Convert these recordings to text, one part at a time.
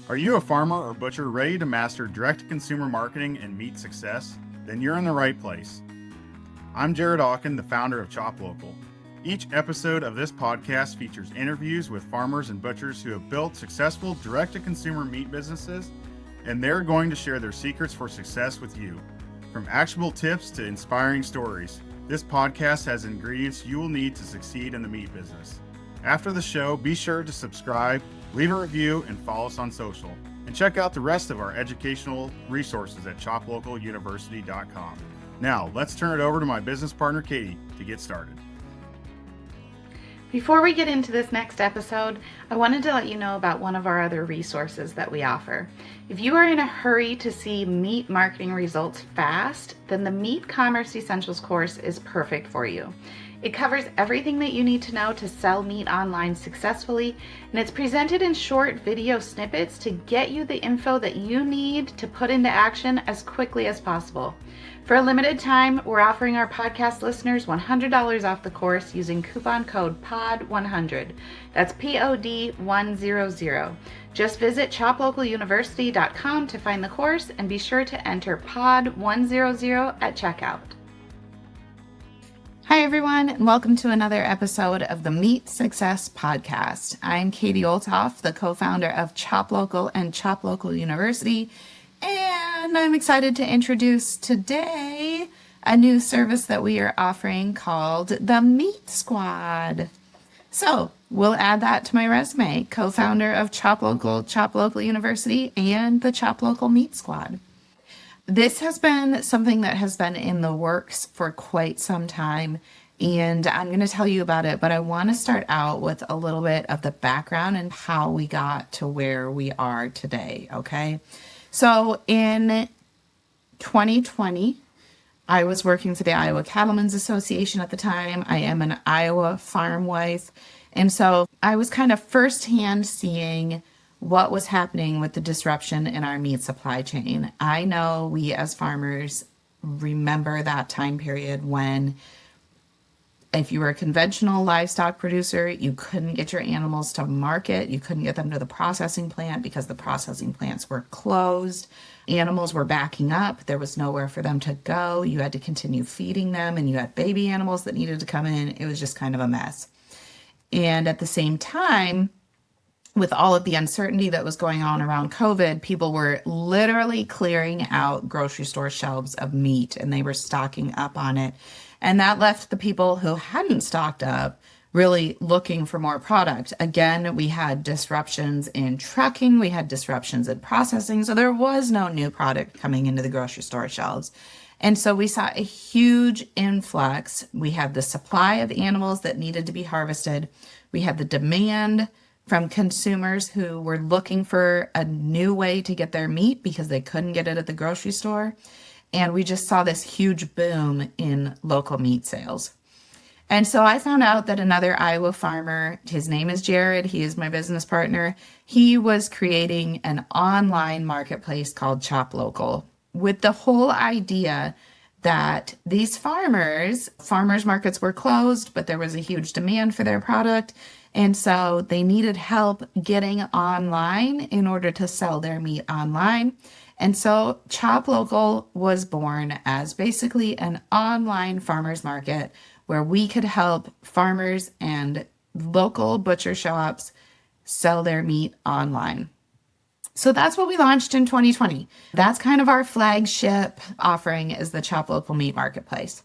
Are you a farmer or butcher ready to master direct-to-consumer marketing and meat success? Then you're in the right place. I'm Jared Aachen, the founder of ChopLocal. Each episode of this podcast features interviews with farmers and butchers who have built successful direct-to-consumer meat businesses, and they're going to share their secrets for success with you. From actionable tips to inspiring stories, this podcast has ingredients you will need to succeed in the meat business. After the show, be sure to subscribe, leave a review, and follow us on social. And check out the rest of our educational resources at ChopLocalUniversity.com. Now, let's turn it over to my business partner, Katie, to get started. Before we get into this next episode, I wanted to let you know about one of our other resources that we offer. If you are in a hurry to see meat marketing results fast, then the Meat Commerce Essentials course is perfect for you. It covers everything that you need to know to sell meat online successfully, and it's presented in short video snippets to get you the info that you need to put into action as quickly as possible. For a limited time, we're offering our podcast listeners $100 off the course using coupon code POD100. That's POD100. Just visit ChopLocalUniversity.com to find the course and be sure to enter POD100 at checkout. Hi, everyone, and welcome to another episode of the Meat Success Podcast. I'm Katie Olthoff, the co-founder of ChopLocal and ChopLocal University, and I'm excited to introduce today a new service that we are offering called the Meat Squad. So we'll add that to my resume, co-founder of ChopLocal, ChopLocal University, and the ChopLocal Meat Squad. This has been something that has been in the works for quite some time, and I'm going to tell you about it, but I want to start out with a little bit of the background and how we got to where we are today, okay? So in 2020, I was working for the Iowa Cattlemen's Association at the time. I am an Iowa farm wife, and so I was kind of firsthand seeing what was happening with the disruption in our meat supply chain. I know we as farmers remember that time period when if you were a conventional livestock producer, you couldn't get your animals to market. You couldn't get them to the processing plant because the processing plants were closed. Animals were backing up. There was nowhere for them to go. You had to continue feeding them, and you had baby animals that needed to come in. It was just kind of a mess. And at the same time, with all of the uncertainty that was going on around COVID, people were literally clearing out grocery store shelves of meat, and they were stocking up on it. And that left the people who hadn't stocked up really looking for more product. Again, we had disruptions in trucking, we had disruptions in processing, so there was no new product coming into the grocery store shelves. And so we saw a huge influx. We had the supply of animals that needed to be harvested. We had the demand from consumers who were looking for a new way to get their meat because they couldn't get it at the grocery store. And we just saw this huge boom in local meat sales. And so I found out that another Iowa farmer, his name is Jared, he is my business partner, he was creating an online marketplace called ChopLocal with the whole idea that these farmers markets were closed, but there was a huge demand for their product. And so they needed help getting online in order to sell their meat online. And so ChopLocal was born as basically an online farmers market where we could help farmers and local butcher shops sell their meat online. So that's what we launched in 2020. That's kind of our flagship offering, is the ChopLocal Meat Marketplace.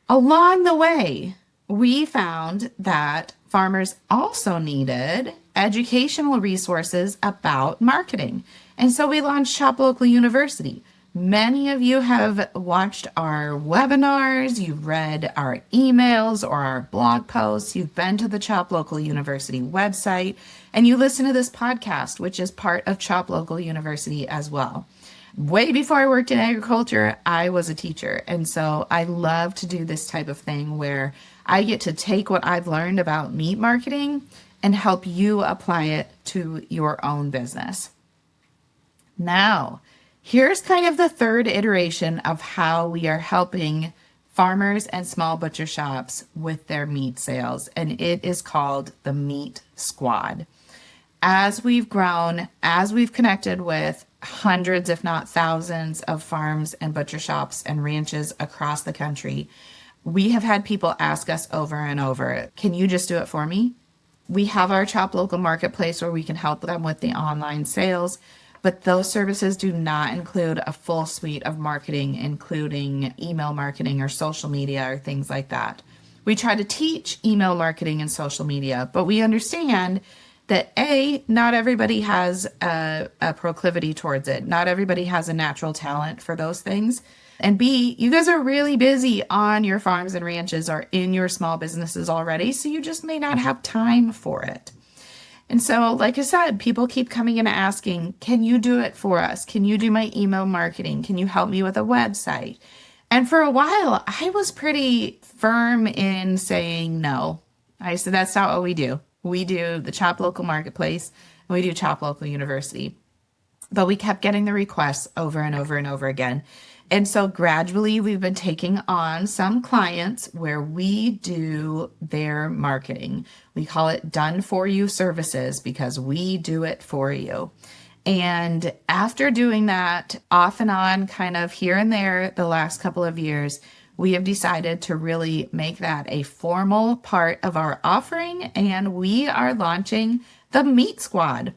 Along the way, we found that farmers also needed educational resources about marketing. And so we launched ChopLocal University. Many of you have watched our webinars, you've read our emails or our blog posts, you've been to the ChopLocal University website, and you listen to this podcast, which is part of ChopLocal University as well. Way before I worked in agriculture, I was a teacher. And so I love to do this type of thing where I get to take what I've learned about meat marketing and help you apply it to your own business. Now, here's kind of the third iteration of how we are helping farmers and small butcher shops with their meat sales, and it is called the Meat Squad. as we've grown, as we've connected with hundreds, if not thousands, of farms and butcher shops and ranches across the country, we have had people ask us over and over, can you just do it for me? We have our ChopLocal marketplace where we can help them with the online sales, but those services do not include a full suite of marketing, including email marketing or social media or things like that. We try to teach email marketing and social media, but we understand that A, not everybody has a proclivity towards it. Not everybody has a natural talent for those things. And B, you guys are really busy on your farms and ranches or in your small businesses already, so you just may not have time for it. And so, like I said, people keep coming in and asking, can you do it for us? Can you do my email marketing? Can you help me with a website? And for a while, I was pretty firm in saying no. I said, that's not what we do. We do the ChopLocal Marketplace, and we do ChopLocal University. But we kept getting the requests over and over and over again. And so gradually we've been taking on some clients where we do their marketing. We call it done for you services because we do it for you. And after doing that off and on, kind of here and there, the last couple of years, we have decided to really make that a formal part of our offering. And we are launching the Meat Squad.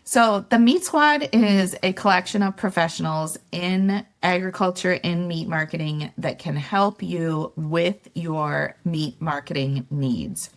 So the Meat Squad is a collection of professionals in agriculture, in meat marketing that can help you with your meat marketing needs.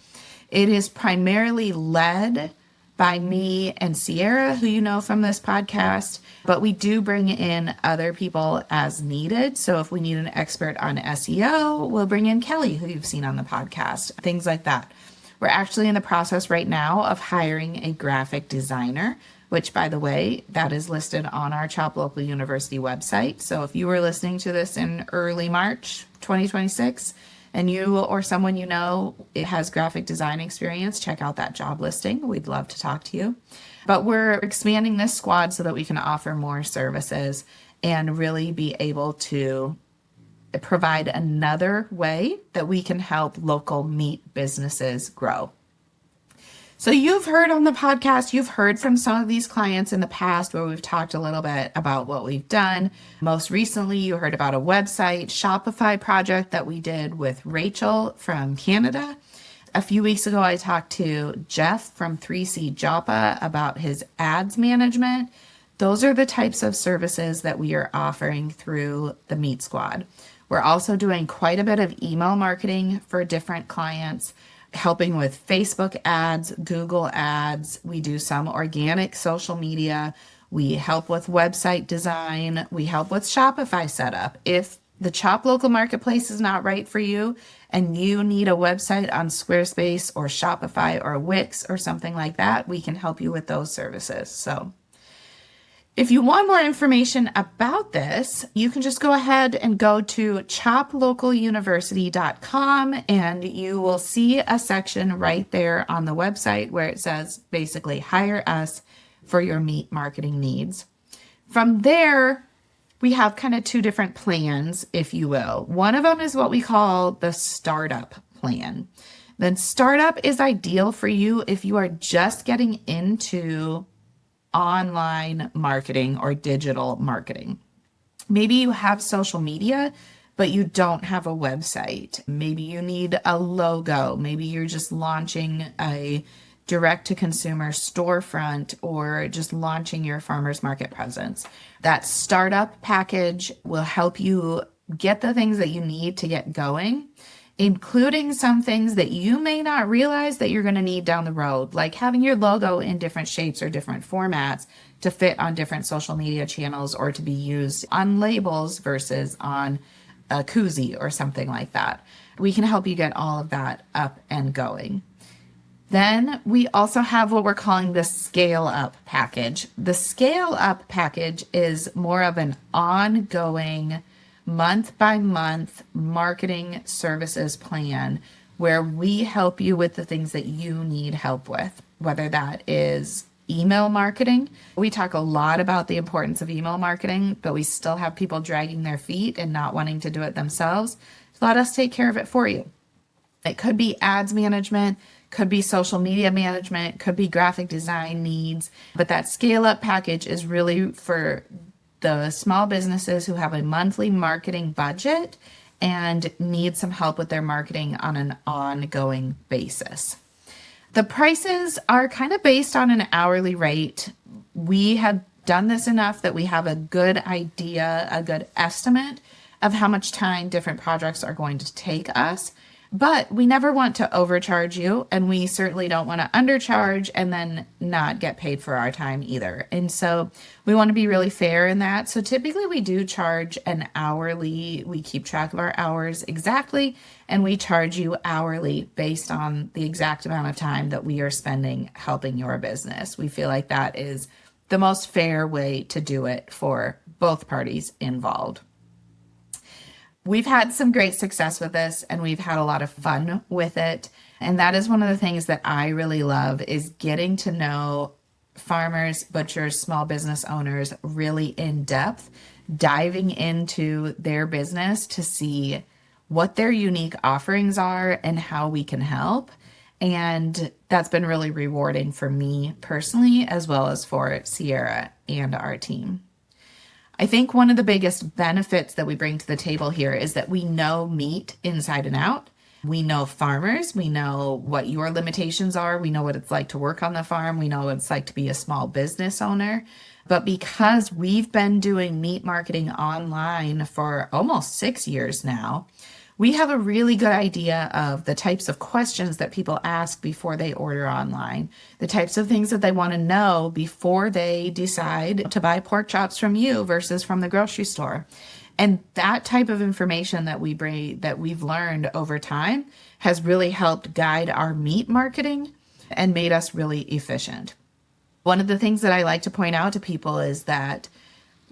It is primarily led by me and Sierra, who you know from this podcast, but we do bring in other people as needed. So if we need an expert on SEO, we'll bring in Kelly, who you've seen on the podcast, things like that. We're actually in the process right now of hiring a graphic designer, which, by the way, that is listed on our ChopLocal University website. So if you were listening to this in early March 2026 and you or someone you know it has graphic design experience, check out that job listing. We'd love to talk to you. But we're expanding this squad so that we can offer more services and really be able to provide another way that we can help local meat businesses grow. So you've heard on the podcast, you've heard from some of these clients in the past where we've talked a little bit about what we've done. Most recently, you heard about a website Shopify project that we did with Rachel from Canada. A few weeks ago, I talked to Jeff from 3C Joppa about his ads management. Those are the types of services that we are offering through the Meat Squad. We're also doing quite a bit of email marketing for different clients, helping with Facebook ads, Google ads. We do some organic social media. We help with website design. We help with Shopify setup. If the ChopLocal marketplace is not right for you and you need a website on Squarespace or Shopify or Wix or something like that, we can help you with those services. So if you want more information about this, you can just go ahead and go to choplocaluniversity.com and you will see a section right there on the website where it says basically hire us for your meat marketing needs. From there, we have kind of two different plans, if you will. One of them is what we call the startup plan. Then startup is ideal for you if you are just getting into online marketing or digital marketing. Maybe you have social media, but you don't have a website. Maybe you need a logo. Maybe you're just launching a direct-to-consumer storefront or just launching your farmers market presence. That startup package will help you get the things that you need to get going, including some things that you may not realize that you're going to need down the road, like having your logo in different shapes or different formats to fit on different social media channels or to be used on labels versus on a koozie or something like that. We can help you get all of that up and going. Then we also have what we're calling the scale up package. The scale up package is more of an ongoing month by month marketing services plan where we help you with the things that you need help with, whether that is email marketing. We talk a lot about the importance of email marketing, but we still have people dragging their feet and not wanting to do it themselves. So let us take care of it for you. It could be ads management, could be social media management, could be graphic design needs. But that scale up package is really for the small businesses who have a monthly marketing budget and need some help with their marketing on an ongoing basis. The prices are kind of based on an hourly rate. We have done this enough that we have a good idea, a good estimate of how much time different projects are going to take us. But we never want to overcharge you, and we certainly don't want to undercharge and then not get paid for our time either. And so we want to be really fair in that. So typically we do charge an hourly, we keep track of our hours exactly, and we charge you hourly based on the exact amount of time that we are spending helping your business. We feel like that is the most fair way to do it for both parties involved. We've had some great success with this, and we've had a lot of fun with it. And that is one of the things that I really love, is getting to know farmers, butchers, small business owners really in depth, diving into their business to see what their unique offerings are and how we can help. And that's been really rewarding for me personally, as well as for Sierra and our team. I think one of the biggest benefits that we bring to the table here is that we know meat inside and out. We know farmers. We know what your limitations are. We know what it's like to work on the farm. We know what it's like to be a small business owner. But because we've been doing meat marketing online for almost 6 years now, we have a really good idea of the types of questions that people ask before they order online, the types of things that they want to know before they decide to buy pork chops from you versus from the grocery store. And that type of information that we bring, that we've learned over time, has really helped guide our meat marketing and made us really efficient. One of the things that I like to point out to people is that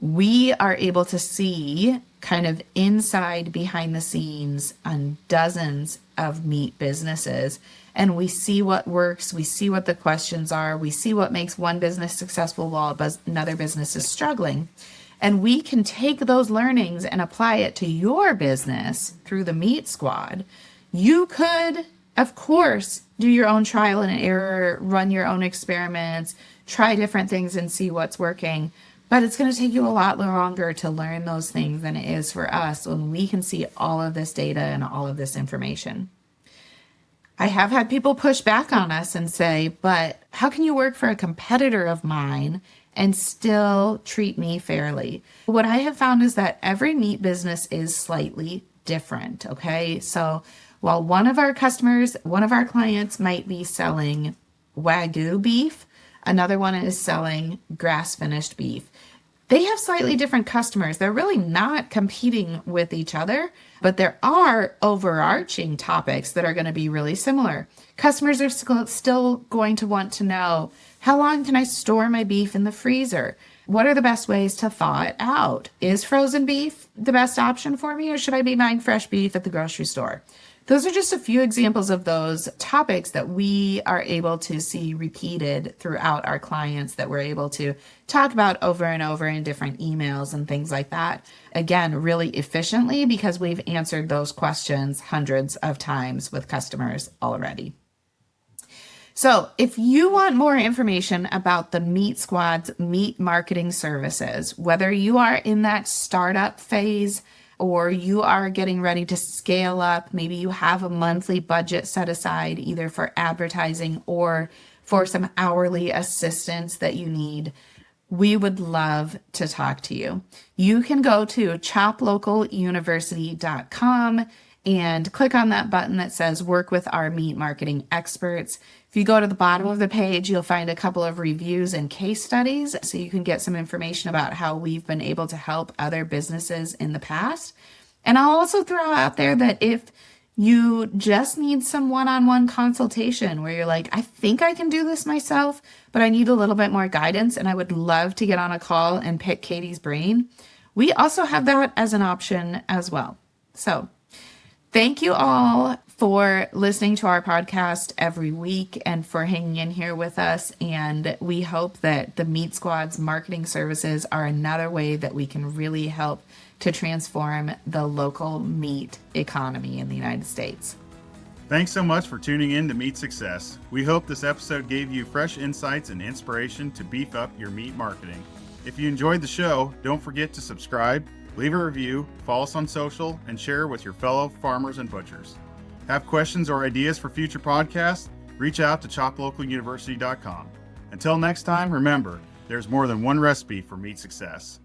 we are able to see kind of inside, behind the scenes on dozens of meat businesses. And we see what works. We see what the questions are. We see what makes one business successful while another business is struggling. And we can take those learnings and apply it to your business through the Meat Squad. You could, of course, do your own trial and error, run your own experiments, try different things and see what's working. But it's going to take you a lot longer to learn those things than it is for us when we can see all of this data and all of this information. I have had people push back on us and say, but how can you work for a competitor of mine and still treat me fairly? What I have found is that every meat business is slightly different, okay? So while one of our clients might be selling Wagyu beef, another one is selling grass-finished beef. They have slightly different customers. They're really not competing with each other, but there are overarching topics that are going to be really similar. Customers are still going to want to know, how long can I store my beef in the freezer? What are the best ways to thaw it out? Is frozen beef the best option for me, or should I be buying fresh beef at the grocery store? Those are just a few examples of those topics that we are able to see repeated throughout our clients, that we're able to talk about over and over in different emails and things like that. Again, really efficiently, because we've answered those questions hundreds of times with customers already. So if you want more information about the Meat Squad's meat marketing services, whether you are in that startup phase or you are getting ready to scale up, maybe you have a monthly budget set aside either for advertising or for some hourly assistance that you need, we would love to talk to you. You can go to ChopLocalUniversity.com and click on that button that says work with our meat marketing experts. If you go to the bottom of the page, you'll find a couple of reviews and case studies, so you can get some information about how we've been able to help other businesses in the past. And I'll also throw out there that if you just need some one-on-one consultation where you're like, I think I can do this myself, but I need a little bit more guidance, and I would love to get on a call and pick Katie's brain, we also have that as an option as well. So thank you all for listening to our podcast every week and for hanging in here with us. And we hope that the Meat Squad's marketing services are another way that we can really help to transform the local meat economy in the United States. Thanks so much for tuning in to Meat Success. We hope this episode gave you fresh insights and inspiration to beef up your meat marketing. If you enjoyed the show, don't forget to subscribe, leave a review, follow us on social, and share with your fellow farmers and butchers. Have questions or ideas for future podcasts? Reach out to ChopLocalUniversity.com. Until next time, remember, there's more than one recipe for meat success.